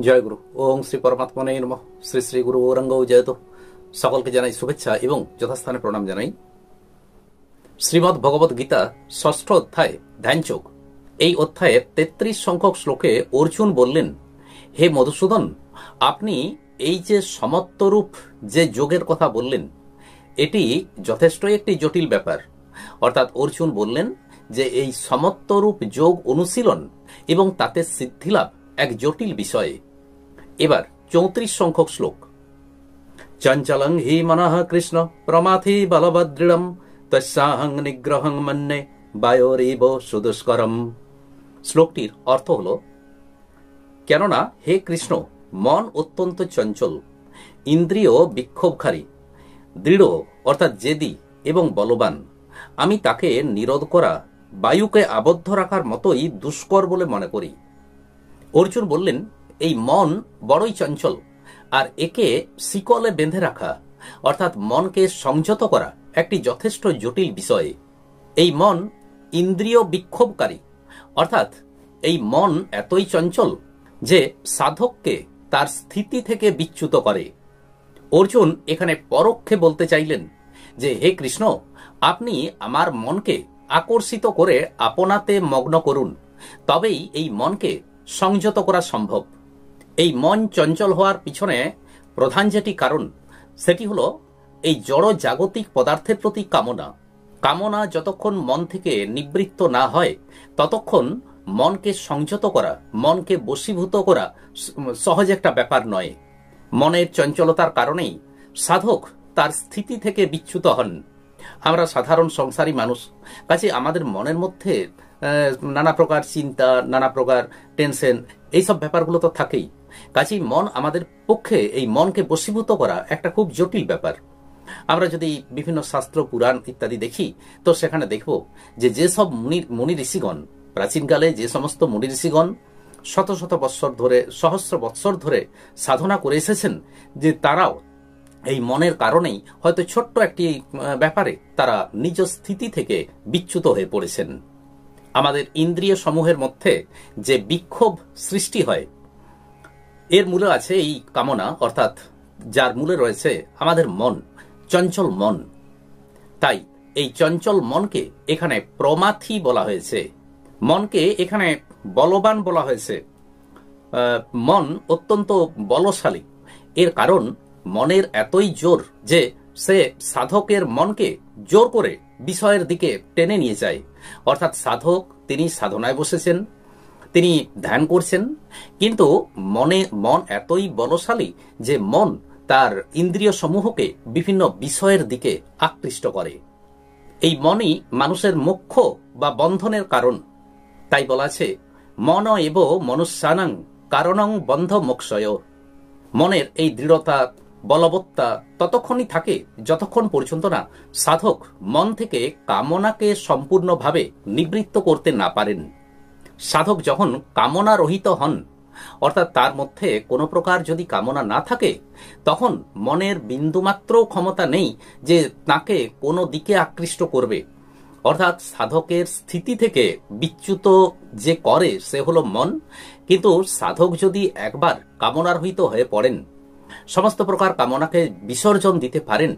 জয় গুরু। ওং শ্রী পরমাত্মনে নমঃ। শ্রী শ্রী গুরু ঔরঙ্গ জয়ত। সকলকে জানাই শুভেচ্ছা এবং যথাস্থানে প্রণাম জানাই। শ্রীমদ্ ভগবত গীতা ষষ্ঠ অধ্যায় ধ্যানযোগ। এই অধ্যায়ের 33 সংখ্যক শ্লোকে অর্জুন বললেন, হে মধুসূদন, আপনি এই যে সমত্বরূপ যে যোগের কথা বললেন, এটি যথেষ্টই একটি জটিল ব্যাপার। অর্থাৎ অর্জুন বললেন যে এই সমত্বরূপ যোগ অনুশীলন এবং তাতে সিদ্ধিলাভ এক জটিল বিষয়। এবার 34 সংখ্যক শ্লোক। চঞ্চলং হি মনঃ কৃষ্ণ প্রমাথি বলবদৃঢ়ম তস্যাহং নিগ্রহং মন্যে বায়োরেব সুদুষ্করম। শ্লোকটির অর্থ হল, কেননা হে কৃষ্ণ, মন অত্যন্ত চঞ্চল, ইন্দ্রিয় বিক্ষোভকারী, দৃঢ় অর্থাৎ জেদি এবং বলবান। আমি তাকে নিরোধ করা বায়ুকে আবদ্ধ রাখার মতোই দুষ্কর বলে মনে করি। অর্জুন বললেন, এই মন বড়ই চঞ্চল, আর একে শিকলে বেঁধে রাখা অর্থাৎ মনকে সংযত করা একটি যথেষ্ট জটিল বিষয়। এই মন ইন্দ্রিয় বিক্ষোভকারী, অর্থাৎ এই মন এতই চঞ্চল যে সাধককে তার স্থিতি থেকে বিচ্যুত করে। অর্জুন এখানে পরোক্ষে বলতে চাইলেন যে, হে কৃষ্ণ, আপনি আমার মনকে আকর্ষিত করে আপনাতে মগ্ন করুন, তবেই এই মনকে সংযত করা সম্ভব। এই মন চঞ্চল হওয়ার পিছনে প্রধান যেটি কারণ, সেটি হলো এই জড় জাগতিক পদার্থের প্রতি কামনা। কামনা যতক্ষণ মন থেকে নিবৃত্ত না হয়, ততক্ষণ মনকে সংযত করা, মনকে বশীভূত করা সহজ একটা ব্যাপার নয়। মনের চঞ্চলতার কারণেই সাধক তার স্থিতি থেকে বিচ্যুত হন। আমরা সাধারণ সংসারী মানুষ, কাজে আমাদের মনের মধ্যে নানা প্রকার চিন্তা, নানা প্রকার টেনশন, এইসব ব্যাপারগুলো তো থাকেই। কাজেই মন আমাদের পক্ষে এই মনকে বশীভূত করা একটা খুব জটিল ব্যাপার। আমরা যদি বিভিন্ন শাস্ত্র, পুরাণ ইত্যাদি দেখি, তো সেখানে দেখব যে যেসব মুনি ঋষিগণ, প্রাচীনকালে যে সমস্ত মুনি ঋষিগণ শত শত বৎসর ধরে, সহস্র বৎসর ধরে সাধনা করে এসেছেন, যে তারাও এই মনের কারণেই হয়তো ছোট্ট একটি ব্যাপারে তারা নিজ স্থিতি থেকে বিচ্যুত হয়ে পড়েছেন। আমাদের ইন্দ্রিয় সমূহের মধ্যে যে বিক্ষোভ সৃষ্টি হয়, এর মূলে আছে এই কামনা, অর্থাৎ যার মূলে রয়েছে আমাদের মন, চঞ্চল মন। তাই এই চঞ্চল মনকে এখানে প্রমাথি বলা হয়েছে, মনকে এখানে বলবান বলা হয়েছে। মন অত্যন্ত বলশালী, এর কারণ মনের এতই জোর যে সে সাধকের মনকে জোর করে বিষয়ের দিকে টেনে নিয়ে যায়। অর্থাৎ সাধক তিনি সাধনায় বসেছেন, তিনি ধ্যান করছেন, কিন্তু মন এতই বলশালী যে মন তার ইন্দ্রিয় সমূহকে বিভিন্ন বিষয়ের দিকে আকৃষ্ট করে। এই মনই মানুষের মোক্ষ বা বন্ধনের কারণ। তাই বলা আছে, মন এব মনুষ্যানাং কারণং বন্ধ মোক্ষয়। মনের এই দৃঢ়তা, বলবত্তা ততক্ষণই থাকে যতক্ষণ পর্যন্ত না সাধক মন থেকে কামনাকে সম্পূর্ণভাবে নিবৃত্ত করতে না পারেন। সাধক যখন কামনা রহিত হন, অর্থাৎ তার মধ্যে কোনো প্রকার যদি কামনা না থাকে, তখন মনের বিন্দুমাত্র ক্ষমতা নেই যে তাকে কোনো দিকে আকৃষ্ট করবে। অর্থাৎ সাধকের স্থিতি থেকে বিচ্যুত যে করে সে হলো মন। কিন্তু সাধক যদি একবার কামনারহিত হয়ে পড়েন, সমস্ত প্রকার কামনাকে বিসর্জন দিতে পারেন,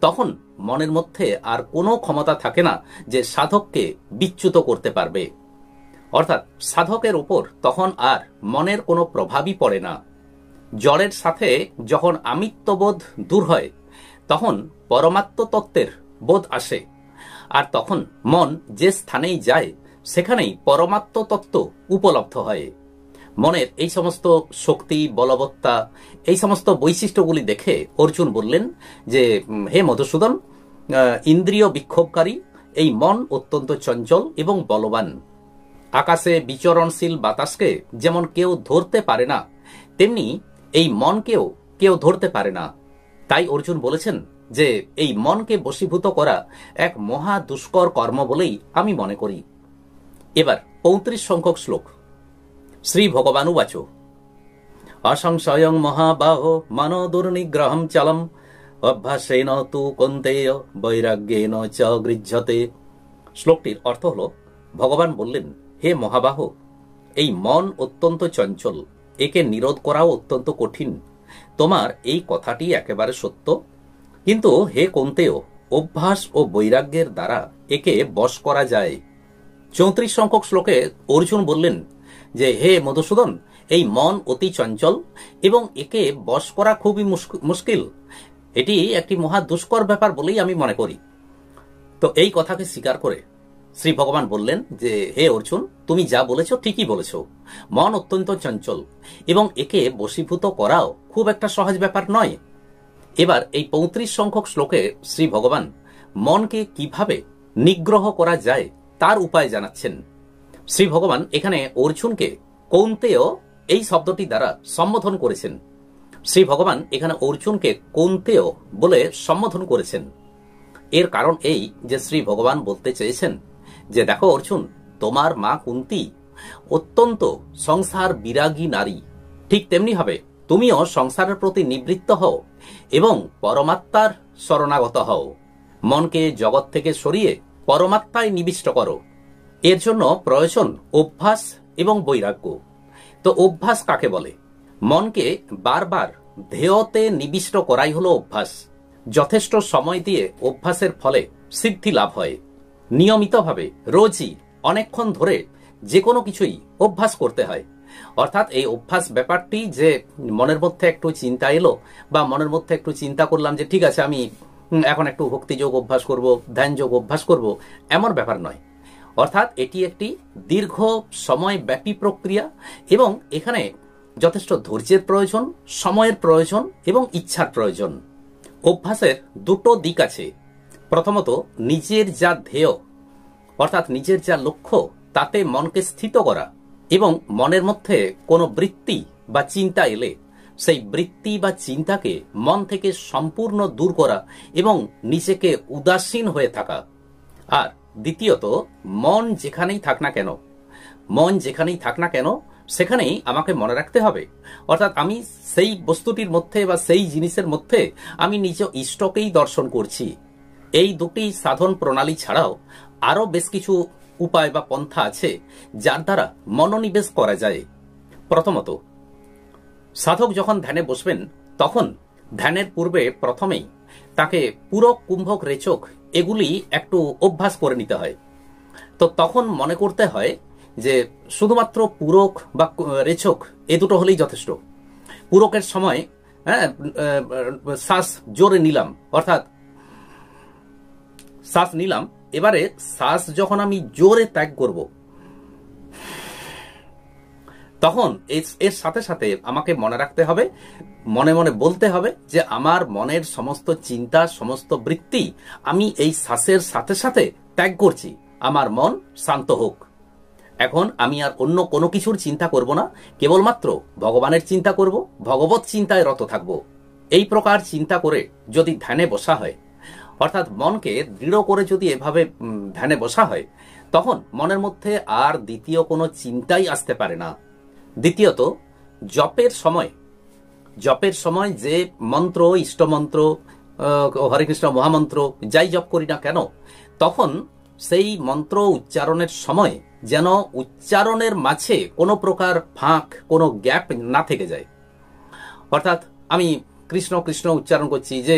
তখন মনের মধ্যে আর কোনো ক্ষমতা থাকে না যে সাধককে বিচ্যুত করতে পারবে। অর্থাৎ সাধকের উপর তখন আর মনের কোনো প্রভাবই পড়ে না। জড়ের সাথে যখন আমিত্ববোধ দূর হয়, তখন পরমাত্ম তত্ত্বের বোধ আসে, আর তখন মন যে স্থানেই যায় সেখানেই পরমাত্ম তত্ত্ব উপলব্ধ হয়। মনের এই সমস্ত শক্তি, বলবত্তা, এই সমস্ত বৈশিষ্ট্যগুলি দেখে অর্জুন বললেন যে, হে মধুসূদন, ইন্দ্রিয় বিক্ষোভকারী এই মন অত্যন্ত চঞ্চল এবং বলবান। আকাশে বিচরণশীল বাতাসকে যেমন কেউ ধরতে পারে না, তেমনি এই মনকেও কেউ ধরতে পারে না। তাই অর্জুন বলেছেন যে এই মনকে বশীভূত করা এক মহা দুষ্কর কর্ম বলেই আমি মনে করি। এবার 35 সংখ্যক শ্লোক। শ্রী ভগবানুবাচ অসংশয়ং মহাবাহ মনো দুর্নিগ্রহম চলম অভ্যাসেন তু কৌন্তেয় বৈরাগ্যেন চ গৃহ্যতে। শ্লোকটির অর্থ হল, ভগবান বললেন, হে মহাবাহ, এই মন অত্যন্ত চঞ্চল, একে নিরোধ করাও অত্যন্ত কঠিন। তোমার এই কথাটি একেবারে সত্য, কিন্তু হে কৌন্তেয়, অভ্যাস ও বৈরাগ্যের দ্বারা একে বশ করা যায়। 34 সংখ্যক শ্লোকে অর্জুন বললেন যে হে মধুসূদন, এই মন অতি চঞ্চল এবং একে বশ করা খুবই মুশকিল। এটি একটি মহা দুষ্কর ব্যাপার বলেই আমি মনে করি। তো এই কথাকে স্বীকার করে শ্রী ভগবান বললেন যে হে অর্জুন, তুমি যা বলেছ ঠিকই বলেছ। মন অত্যন্ত চঞ্চল এবং একে বশীভূত করাও খুব একটা সহজ ব্যাপার নয়। এবার এই 35 সংখ্যক শ্লোকে শ্রী ভগবান মনকে কিভাবে নিগ্রহ করা যায় তার উপায় জানাচ্ছেন। শ্রী ভগবান এখানে অর্জুনকে কৌন্তেয় এই শব্দটি দ্বারা সম্বোধন করেছেন। শ্রী ভগবান এখানে অর্জুনকে কৌন্তেয় বলে সম্বোধন করেছেন। এর কারণ এই যে শ্রী ভগবান বলতে চেয়েছেন যে দেখো অর্জুন, তোমার মা কুন্তী অত্যন্ত সংসার বিরাগী নারী, ঠিক তেমনি হবে তুমিও সংসারের প্রতি নিবৃত্ত হও এবং পরমাত্মার শরণাগত হও। মনকে জগৎ থেকে সরিয়ে পরমাত্মায় নিবিষ্ট করো। এর জন্য প্রয়োজন অভ্যাস এবং বৈরাগ্য। তো অভ্যাস কাকে বলে? মনকে বারবার ধ্যেয়তে নিবিষ্ট করাই হলো অভ্যাস। যথেষ্ট সময় দিয়ে অভ্যাসের ফলে সিদ্ধি লাভ হয়। নিয়মিতভাবে রোজই অনেকক্ষণ ধরে যে কোনো কিছুই অভ্যাস করতে হয়। অর্থাৎ এই অভ্যাস ব্যাপারটি যে মনের মধ্যে একটু চিন্তা এলো বা মনের মধ্যে একটু চিন্তা করলাম যে ঠিক আছে আমি এখন একটু ভক্তিযোগ অভ্যাস করব, ধ্যান যোগ অভ্যাস করব, এমন ব্যাপার নয়। অর্থাৎ এটি একটি দীর্ঘ সময় ব্যাপী প্রক্রিয়া এবং এখানে যথেষ্ট ধৈর্যের প্রয়োজন, সময়ের প্রয়োজন এবং ইচ্ছার প্রয়োজন। অভ্যাসের দুটো দিক আছে। প্রথমত নিজের যা ধ্যেয় অর্থাৎ নিজের যা লক্ষ্য তাতে মনকে স্থিত করা এবং মনের মধ্যে কোনো বৃত্তি বা চিন্তা এলে সেই বৃত্তি বা চিন্তাকে মন থেকে সম্পূর্ণ দূর করা এবং নিজেকে উদাসীন হয়ে থাকা। আর দ্বিতীয়ত মন যেখানেই থাক না কেন সেখানেই আমাকে মনে রাখতে হবে। অর্থাৎ আমি সেই বস্তুটির মধ্যে বা সেই জিনিসের মধ্যে আমি নিজ ইষ্টকেই দর্শন করছি। এই দুটি সাধন প্রণালী ছাড়াও আরো বেশ কিছু উপায় বা পন্থা আছে যার দ্বারা মনোনিবেশ করা যায়। প্রথমত, সাধক যখন ধ্যানে বসবেন তখন ধ্যানের পূর্বে প্রথমেই তাকে পুরক, কুম্ভক, রেচক এগুলি একটু অভ্যাস করে নিতে হয়। তো তখন মনে করতে হয় যে শুধুমাত্র পুরক বা রেচক এ দুটো হলেই যথেষ্ট। পুরকের সময় শ্বাস জোরে নিলাম, অর্থাৎ শ্বাস নিলাম, এবারে শ্বাস যখন আমি জোরে ত্যাগ করব তখন এর সাথে সাথে আমাকে মনে রাখতে হবে, মনে মনে বলতে হবে যে আমার মনের সমস্ত চিন্তা, সমস্ত বৃত্তি আমি এই শ্বাসের সাথে সাথে ত্যাগ করছি। আমার মন শান্ত হোক। এখন আমি আর অন্য কোনো কিছুর চিন্তা করব না, কেবলমাত্র ভগবানের চিন্তা করব, ভগবত চিন্তায় রত থাকব। এই প্রকার চিন্তা করে যদি ধ্যানে বসা হয়, অর্থাৎ মনকে দৃঢ় করে যদি এভাবে ধ্যানে বসা হয়, তখন মনের মধ্যে আর দ্বিতীয় কোনো চিন্তাই আসতে পারে না। দ্বিতীয়ত, জপের সময় যে মন্ত্র, ইষ্টমন্ত্র, হরে কৃষ্ণ মহামন্ত্র যাই জপ করি না কেন, তখন সেই মন্ত্র উচ্চারণের সময় যেন উচ্চারণের মাঝে কোনো প্রকার ফাঁক, কোনো গ্যাপ না থেকে যায়। অর্থাৎ আমি কৃষ্ণ কৃষ্ণ উচ্চারণ করছি, যে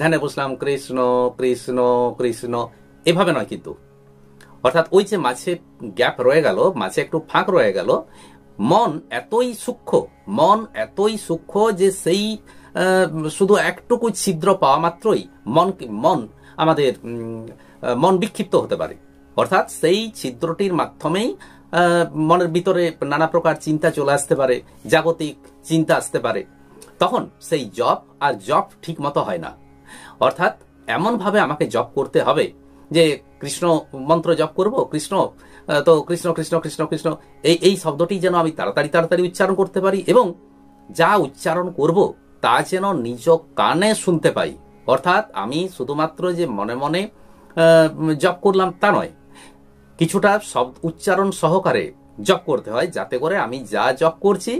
ধ্যানে বসলাম কৃষ্ণ কৃষ্ণ কৃষ্ণ, এভাবে নয় কিন্তু। অর্থাৎ ওই যে মাঝে গ্যাপ রয়ে গেল, মাঝে একটু ফাঁক রয়ে গেল, মন এতই সূক্ষ্ম যে সেই শুধু একটুকু ছিদ্র পাওয়া মাত্রই আমাদের মন বিক্ষিপ্ত হতে পারে। অর্থাৎ সেই ছিদ্রটির মাধ্যমেই মনের ভিতরে নানা প্রকার চিন্তা চলে আসতে পারে, জাগতিক চিন্তা আসতে পারে। তখন সেই জপ ঠিক মতো হয় না। অর্থাৎ এমনভাবে আমাকে জপ করতে হবে যে কৃষ্ণ মন্ত্র জপ করব, কৃষ্ণ কৃষ্ণ কৃষ্ণ কৃষ্ণ এই শব্দটি যেন আমি তাড়াতাড়ি উচ্চারণ করতে পারি এবং যা উচ্চারণ করব তা যেন নিজ কানে শুনতে পাই। অর্থাৎ আমি শুধুমাত্র যে মনে মনে জপ করলাম তা নয়, কিছুটা শব্দ উচ্চারণ সহকারে জপ করতে হয়, যাতে করে আমি যা জপ করছি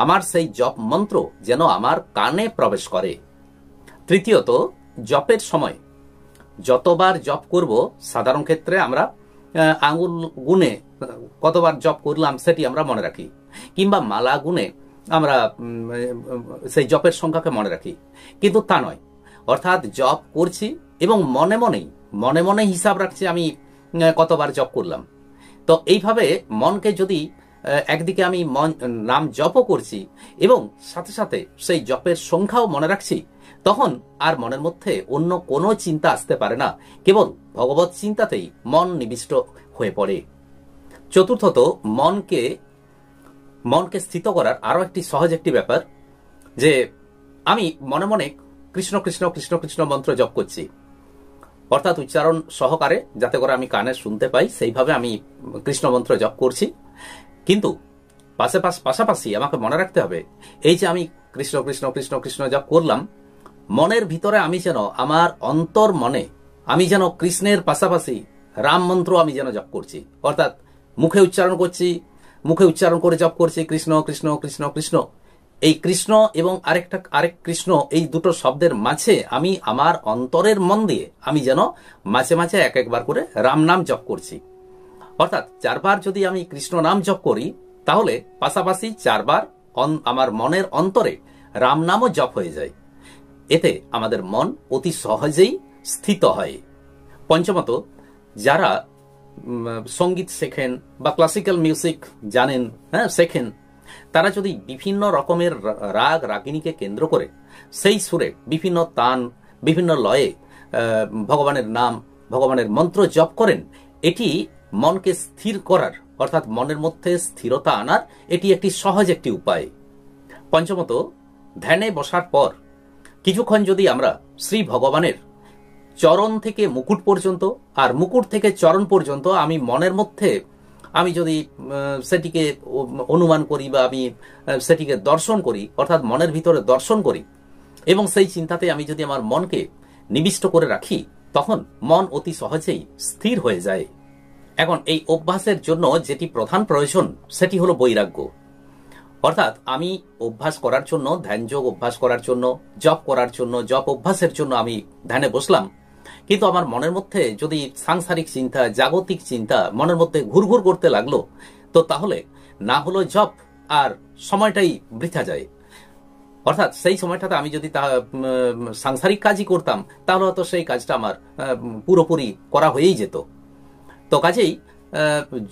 আমার সেই জপ মন্ত্র যেন আমার কানে প্রবেশ করে। তৃতীয়ত, জপের সময় যতবার জপ করব, সাধারণ ক্ষেত্রে আমরা আঙ্গুল গুনে কতবার জপ করলাম সেটি আমরা মনে রাখি, কিংবা মালা গুনে আমরা সেই জপের সংখ্যাকে মনে রাখি, কিন্তু তা নয়। অর্থাৎ জপ করছি এবং মনে মনে হিসাব রাখছি আমি কতবার জপ করলাম। তো এইভাবে মনকে যদি একদিকে আমি নাম জপও করছি এবং সাথে সাথে সেই জপের সংখ্যাও মনে রাখছি, তখন আর মনের মধ্যে অন্য কোনো চিন্তা আসতে পারে না, কেবল ভগবত চিন্তাতেই মন নিবিষ্ট হয়ে পড়ে। চতুর্থত, মনকে স্থিত করার আরো একটি সহজ একটি ব্যাপার, যে আমি মনে মনে কৃষ্ণ কৃষ্ণ কৃষ্ণ কৃষ্ণ মন্ত্র জপ করছি, অর্থাৎ উচ্চারণ সহকারে, যাতে করে আমি কানে শুনতে পাই সেইভাবে আমি কৃষ্ণ মন্ত্র জপ করছি। কিন্তু পাশাপাশি আমাকে মনে রাখতে হবে, এই যে আমি কৃষ্ণ কৃষ্ণ কৃষ্ণ কৃষ্ণ জপ করলাম, মনের ভিতরে আমি যেন আমার অন্তর মনে আমি যেন কৃষ্ণের পাশাপাশি রাম মন্ত্র আমি যেন জপ করছি। অর্থাৎ মুখে উচ্চারণ করছি, মুখে উচ্চারণ করে জপ করছি কৃষ্ণ কৃষ্ণ কৃষ্ণ কৃষ্ণ। এই কৃষ্ণ এবং আরেক কৃষ্ণ, এই দুটো শব্দের মাঝে আমি আমার অন্তরের মন দিয়ে আমি যেন মাঝে মাঝে একবার করে রাম নাম জপ করছি। অর্থাৎ 4 বার যদি আমি কৃষ্ণ নাম জপ করি, তাহলে পাশাপাশি 4 বার আমার মনের অন্তরে রাম নামও জপ হয়ে যায়। এতে আমাদের মন অতি সহজেই স্থিত হয়। পঞ্চমত, যারা সঙ্গীত শেখেন বা ক্লাসিক্যাল মিউজিক জানেন, শেখেন, তারা যদি বিভিন্ন রকমের রাগ রাগিনীকে কেন্দ্র করে সেই সুরে বিভিন্ন তান, বিভিন্ন লয়ে ভগবানের নাম, ভগবানের মন্ত্র জপ করেন, এটি মনকে স্থির করার, অর্থাৎ মনের মধ্যে স্থিরতা আনার এটি একটি সহজ একটি উপায়। পঞ্চমত, ধ্যানে বসার পর কিছুক্ষণ যদি আমরা শ্রী ভগবানের চরণ থেকে মুকুট পর্যন্ত আর মুকুট থেকে চরণ পর্যন্ত আমি মনের মধ্যে আমি যদি সেটিকে অনুমান করি বা আমি সেটিকে দর্শন করি, অর্থাৎ মনের ভিতরে দর্শন করি, এবং সেই চিন্তাতে আমি যদি আমার মনকে নিবিষ্ট করে রাখি, তখন মন অতি সহজেই স্থির হয়ে যায়। এখন এই অভ্যাসের জন্য যেটি প্রধান প্রয়োজন সেটি হলো বৈরাগ্য। অর্থাৎ আমি অভ্যাস করার জন্য, ধ্যানযোগ অভ্যাস করার জন্য, জপ করার জন্য, জপ অভ্যাসের জন্য আমি ধ্যানে বসলাম, কিন্তু আমার মনের মধ্যে যদি সাংসারিক চিন্তা, জাগতিক চিন্তা মনের মধ্যে ঘুরঘুর করতে লাগলো, তো তাহলে না হলো জপ আর সময়টাই বৃথা যায়। অর্থাৎ সেই সময়টাতে আমি যদি সাংসারিক কাজই করতাম, তাহলে হয়তো সেই কাজটা আমার পুরোপুরি করা হয়েই যেত। তো কাজেই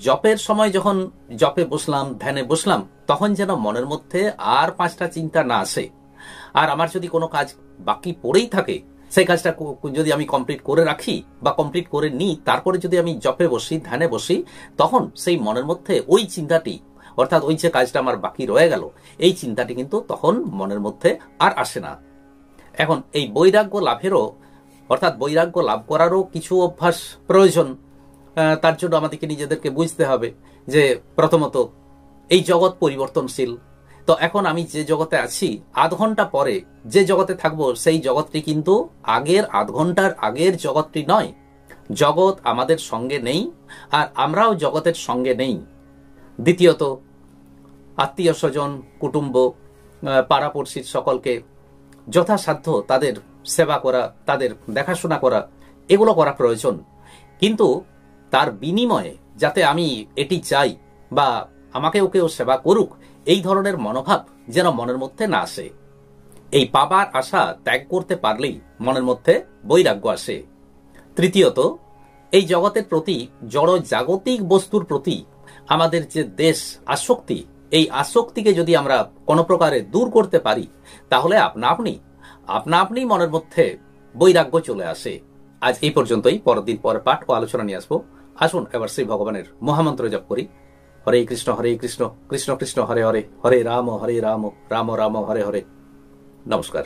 জপের সময় যখন জপে বসলাম, ধ্যানে বসলাম, তখন যেন মনের মধ্যে আর 5টা চিন্তা না আসে। আর আমার যদি কোনো কাজ বাকি পড়েই থাকে, সেই কাজটা যদি আমি কমপ্লিট করে রাখি বা কমপ্লিট করে নিই, তারপরে যদি আমি জপে বসি, ধ্যানে বসি, তখন সেই মনের মধ্যে ওই চিন্তাটি, অর্থাৎ ওই যে কাজটা আমার বাকি রয়ে গেল, এই চিন্তাটি কিন্তু তখন মনের মধ্যে আর আসে না। এখন এই বৈরাগ্য লাভেরও, অর্থাৎ বৈরাগ্য লাভ করারও কিছু অভ্যাস প্রয়োজন। তার জন্য আমাদেরকে নিজেদেরকে বুঝতে হবে যে প্রথমত এই জগৎ পরিবর্তনশীল। তো এখন আমি যে জগতে আছি, আধ ঘন্টা পরে যে জগতে থাকবো, সেই জগৎটি কিন্তু আগের আধ ঘন্টার আগের জগৎটি নয়। জগৎ আমাদের সঙ্গে নেই, আর আমরাও জগতের সঙ্গে নেই। দ্বিতীয়ত, আত্মীয় স্বজন, কুটুম্ব, পাড়াপড়শির সকলকে যথাসাধ্য তাদের সেবা করা, তাদের দেখাশোনা করা, এগুলো করা প্রয়োজন। কিন্তু তার বিনিময়ে যাতে আমি এটি চাই বা আমাকেও কেউ সেবা করুক, এই ধরনের মনোভাব যেন মনের মধ্যে না আসে। এই পাবার আশা ত্যাগ করতে পারলেই মনের মধ্যে বৈরাগ্য আসে। তৃতীয়ত, এই জগতের প্রতি, জড় জাগতিক বস্তুর প্রতি আমাদের যে দেশ আসক্তি, এই আসক্তিকে যদি আমরা কোনো প্রকারে দূর করতে পারি, তাহলে আপনা আপনি মনের মধ্যে বৈরাগ্য চলে আসে। আজ এই পর্যন্তই। পরের দিন পরে পাঠ ও আলোচনা নিয়ে আসবো। আসুন এবার শ্রী ভগবানের মহামন্ত্র জপ করি। হরে কৃষ্ণ কৃষ্ণ কৃষ্ণ হরে হরে, হরে রাম রাম রাম হরে হরে। নমস্কার।